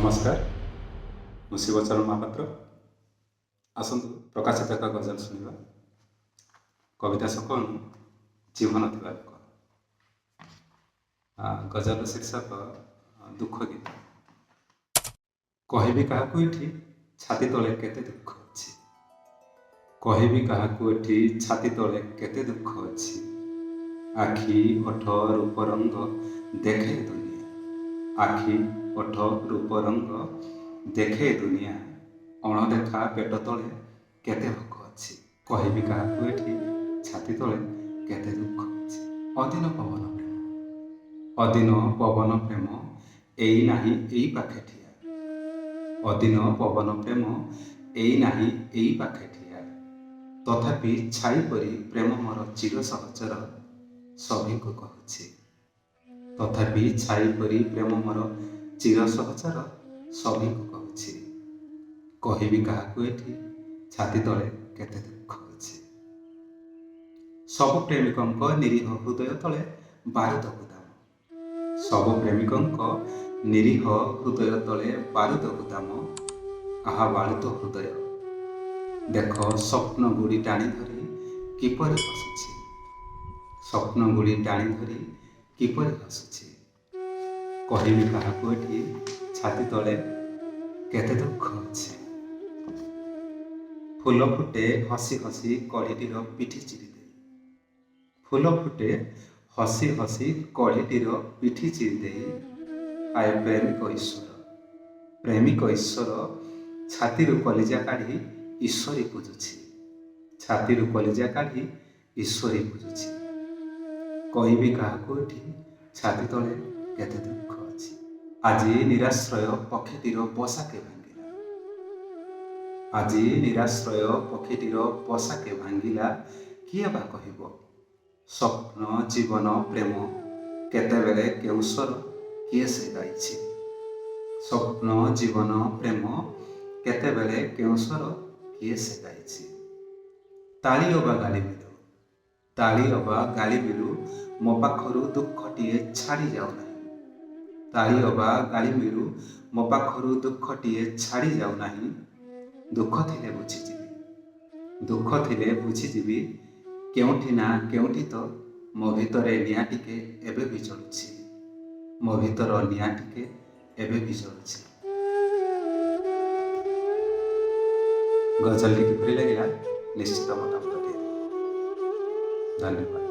नमस्कार ମୁଁ ଶିବଚରଣ ମହାପାତ୍ର। ଆସନ୍ତୁ ପ୍ରକାଶିତ ଏକ ଗଜଲ ଶୁଣିବା। କବିତା ସକଳୁ ଜୀବନ ଥିବା ଲୋକ। ଗଜଲର ଶୀର୍ଷକ ଦୁଃଖ ଗୀତ। କହିବି କାହାକୁ ଏଠି ଛାତି ତଳେ କେତେ ଦୁଃଖ ଅଛି। କହିବି କାହାକୁ ଏଠି ଛାତି ତଳେ କେତେ ଦୁଃଖ ଅଛି। ଆଖି ଓଠ ରୂପ ରଙ୍ଗ ଦେଖେ ଦୁନିଆ। ଆଖି ଓଠ ରୂପ ରଙ୍ଗ ଦେଖେ ଦୁନିଆ। ଅଣଦେଖା ପେଟ ତଳେ କେତେ ଭୋକ ଅଛି। କହିବି କାହାକୁ ଏଠି ଛାତି ତଳେ କେତେ ଦୁଃଖ ଅଛି। ଅଦିନ ପବନ ପ୍ରେମ, ଅଦିନ ପବନ ପ୍ରେମ ଏଇ ନାହିଁ ଏଇ ପାଖେ ଠିଆ। ଅଦିନ ପବନ ପ୍ରେମ ଏଇ ନାହିଁ ଏଇ ପାଖେ ଠିଆ। ତଥାପି ଛାଇ ପରି ପ୍ରେମ ମୋର ଚିର ସହଚର ସଭିଙ୍କୁ କହୁଛି। ତଥାପି ଛାଇ ପରି ପ୍ରେମ ମୋର ଚିର ସହଚର ସଭିଙ୍କୁ କହୁଛି। କହିବି କାହାକୁ ଏଠି ଛାତି ତଳେ କେତେ ଦୁଃଖ ଅଛି। ସବୁ ପ୍ରେମିକଙ୍କ ନିରୀହ ହୃଦୟ ତଳେ ବାରୁଦ ଗୁଦାମ। ସବୁ ପ୍ରେମିକଙ୍କ ନିରୀହ ହୃଦୟ ତଳେ ବାରୁଦ ଗୁଦାମ। ଆହା ବାଳୁତ ହୃଦୟ, ଦେଖ ସ୍ୱପ୍ନ ଗୁଡ଼ି ଟାଣି ଧରି କିପରି ହସୁଛି। ସ୍ୱପ୍ନ ଗୁଡ଼ି ଟାଣି ଧରି କିପରି ହସୁଛି। କହିବି କାହାକୁ ଏଠି ଛାତି ତଳେ କେତେ ଦୁଃଖ ଅଛି। ଫୁଲ ଫୁଟେ ହସି ହସି କଢ଼ିଟିର ପିଠି ଚିରି ଦେଇ। ଫୁଲ ଫୁଟେ ହସି ହସି କଢ଼ିଟିର ପିଠି ଚିରି ଦେଇ। ଆଏ ପ୍ରେମିକ ଈଶ୍ୱର, ପ୍ରେମିକ ଈଶ୍ୱର ଛାତିରୁ କଲିଜା କାଢ଼ି ଈଶ୍ୱରୀ ପୂଜୁଛି। ଛାତିରୁ କଲିଜା କାଢ଼ି ଈଶ୍ୱରୀ ପୂଜୁଛି। କହିବି କାହାକୁ ଏଠି ଛାତି ତଳେ କେତେ ଦୁଃଖ ଅଛି। ଆଜି ନିରାଶ୍ରୟ ପକ୍ଷୀଟିର ପୋଷାକେ ଭାଙ୍ଗିଲା। ଆଜି ନିରାଶ୍ରୟ ପକ୍ଷୀଟିର ପୋଷାକେ ଭାଙ୍ଗିଲା। କିଏ ବା କହିବ ସ୍ୱପ୍ନ ଜୀବନ ପ୍ରେମ କେତେବେଳେ କେଉଁ ସ୍ୱର କିଏ ସେ ଗାଇଛି। ସ୍ୱପ୍ନ ଜୀବନ ପ୍ରେମ କେତେବେଳେ କେଉଁ ସ୍ୱର କିଏ ସେ ଗାଇଛି। ତାଳି ଅବା ଗାଳି ବିଲୁ, ତାଳି ଅବା ଗାଳି ବିଲୁ ମୋ ପାଖରୁ ଦୁଃଖଟିଏ ଛାଡ଼ି ଯାଉନାହିଁ। ତାଳି ଅବା ଗାଳି ବିଲୁ ମୋ ପାଖରୁ ଦୁଃଖଟିଏ ଛାଡ଼ି ଯାଉନାହିଁ। ଦୁଃଖ ଥିଲେ ବୁଝିଯିବି, ଦୁଃଖ ଥିଲେ ବୁଝିଯିବି। କେଉଁଠି ନା କେଉଁଠି ତ ମୋ ଭିତରେ ନିଆଁ ଟିକେ ଏବେ ବି ଜଳୁଛି। ମୋ ଭିତର ନିଆଁ ଟିକେ ଏବେ ବି ଜଳୁଛି। ଗଜଲଟି କିପରି ଲାଗିଲା ନିଶ୍ଚିତ ମତାମତ ଦିଅନ୍ତୁ। ଧନ୍ୟବାଦ।